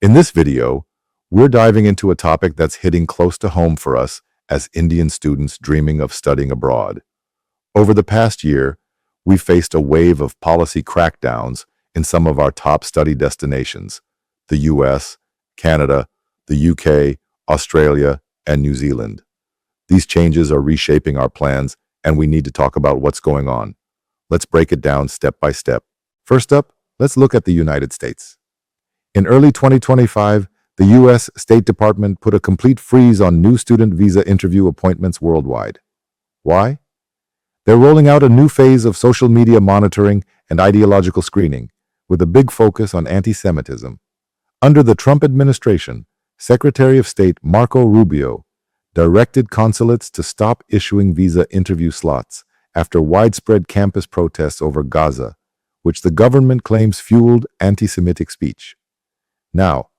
In this video, we're diving into a topic that's hitting close to home for us as Indian students dreaming of studying abroad. Over the past year, we've faced a wave of policy crackdowns in some of our top study destinations: the US, Canada, the UK, Australia, and New Zealand. These changes are reshaping our plans, and we need to talk about what's going on. Let's break it down step by step. First up, let's look at the United States. In early 2025, the U.S. State Department put a complete freeze on new student visa interview appointments worldwide. Why? They're rolling out a new phase of social media monitoring and ideological screening, with a big focus on anti-Semitism. Under the Trump administration, Secretary of State Marco Rubio directed consulates to stop issuing visa interview slots after widespread campus protests over Gaza, which the government claims fueled anti-Semitic speech. Now,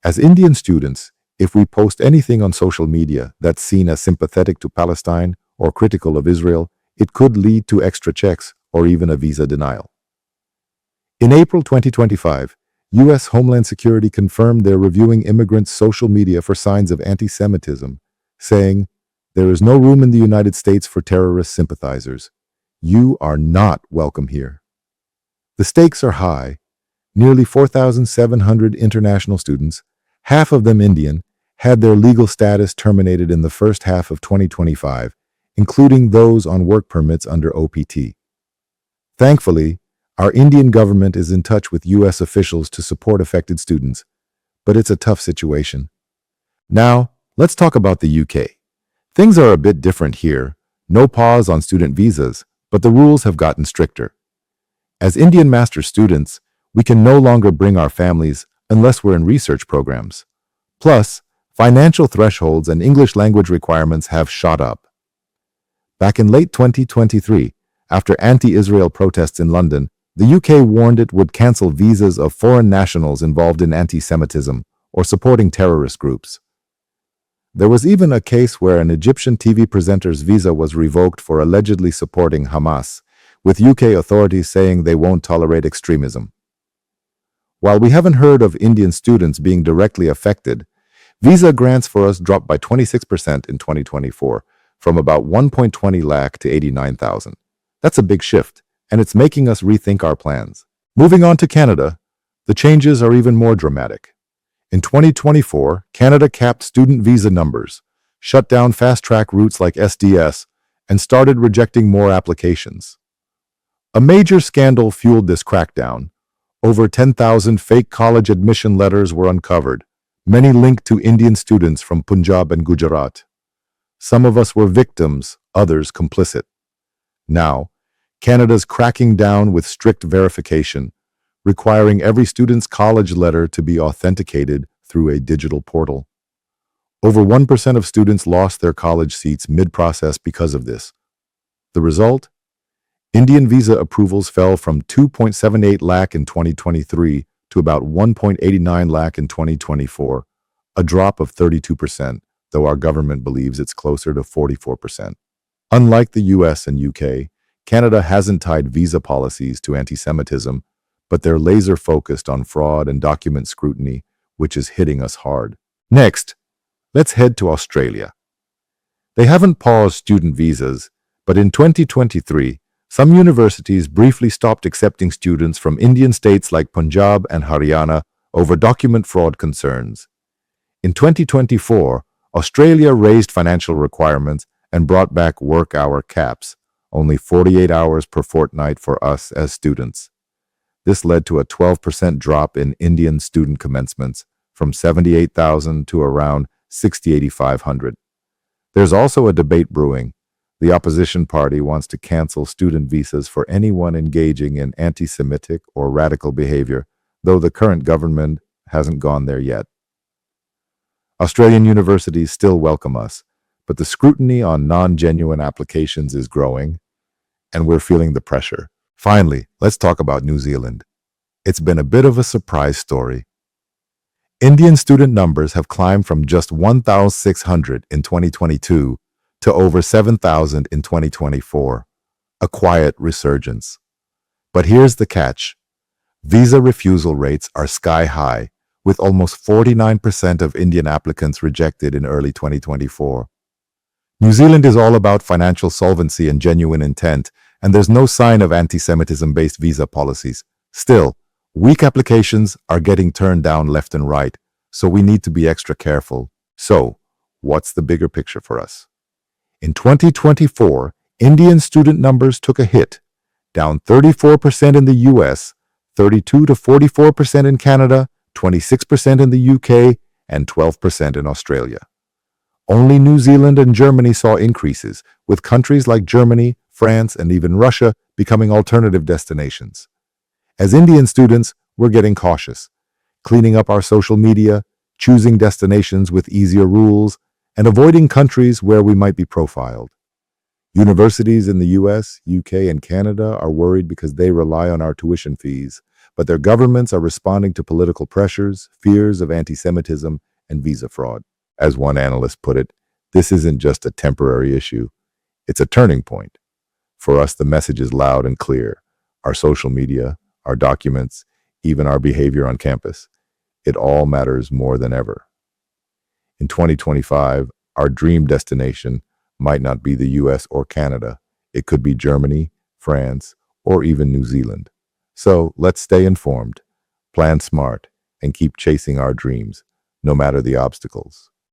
as Indian students, if we post anything on social media that's seen as sympathetic to Palestine or critical of Israel, it could lead to extra checks or even a visa denial. In April 2025, U.S. Homeland Security confirmed they're reviewing immigrants' social media for signs of anti-Semitism, saying, "There is no room in the United States for terrorist sympathizers. You are not welcome here." The stakes are high. Nearly 4,700 international students, half of them Indian, had their legal status terminated in the first half of 2025, including those on work permits under OPT. Thankfully, our Indian government is in touch with U.S. officials to support affected students, but it's a tough situation. Now, let's talk about the UK. Things are a bit different here. No pause on student visas, but the rules have gotten stricter. As Indian master students, we can no longer bring our families unless we're in research programs. Plus, financial thresholds and English language requirements have shot up. Back in late 2023, after anti-Israel protests in London, the UK warned it would cancel visas of foreign nationals involved in anti-Semitism or supporting terrorist groups. There was even a case where an Egyptian TV presenter's visa was revoked for allegedly supporting Hamas, with UK authorities saying they won't tolerate extremism. While we haven't heard of Indian students being directly affected, visa grants for us dropped by 26% in 2024, from about 1.20 lakh to 89,000. That's a big shift, and it's making us rethink our plans. Moving on to Canada, the changes are even more dramatic. In 2024, Canada capped student visa numbers, shut down fast-track routes like SDS, and started rejecting more applications. A major scandal fueled this crackdown. Over 10,000 fake college admission letters were uncovered, many linked to Indian students from Punjab and Gujarat. Some of us were victims, others complicit. Now, Canada's cracking down with strict verification, requiring every student's college letter to be authenticated through a digital portal. Over 1% of students lost their college seats mid-process because of this. The result? Indian visa approvals fell from 2.78 lakh in 2023 to about 1.89 lakh in 2024, a drop of 32%, though our government believes it's closer to 44%. Unlike the US and UK, Canada hasn't tied visa policies to anti-Semitism, but they're laser-focused on fraud and document scrutiny, which is hitting us hard. Next, let's head to Australia. They haven't paused student visas, but in 2023, some universities briefly stopped accepting students from Indian states like Punjab and Haryana over document fraud concerns. In 2024, Australia raised financial requirements and brought back work hour caps, only 48 hours per fortnight for us as students. This led to a 12% drop in Indian student commencements, from 78,000 to around 8,500. There's also a debate brewing. The opposition party wants to cancel student visas for anyone engaging in anti-Semitic or radical behavior, though the current government hasn't gone there yet. Australian universities still welcome us, but the scrutiny on non-genuine applications is growing, and we're feeling the pressure. Finally, let's talk about New Zealand. It's been a bit of a surprise story. Indian student numbers have climbed from just 1,600 in 2022 to over 7,000 in 2024, a quiet resurgence. But here's the catch. Visa refusal rates are sky high, with almost 49% of Indian applicants rejected in early 2024. New Zealand is all about financial solvency and genuine intent, and there's no sign of anti-Semitism-based visa policies. Still, weak applications are getting turned down left and right, so we need to be extra careful. So, what's the bigger picture for us? In 2024, Indian student numbers took a hit, down 34% in the US, 32 to 44% in Canada, 26% in the UK, and 12% in Australia. Only New Zealand and Germany saw increases, with countries like Germany, France, and even Russia becoming alternative destinations. As Indian students, we're getting cautious, cleaning up our social media, choosing destinations with easier rules, and avoiding countries where we might be profiled. Universities in the US, UK, and Canada are worried because they rely on our tuition fees, but their governments are responding to political pressures, fears of anti-Semitism, and visa fraud. As one analyst put it, this isn't just a temporary issue, it's a turning point. For us, the message is loud and clear. Our social media, our documents, even our behavior on campus, it all matters more than ever. In 2025, our dream destination might not be the US or Canada. It could be Germany, France, or even New Zealand. So let's stay informed, plan smart, and keep chasing our dreams, no matter the obstacles.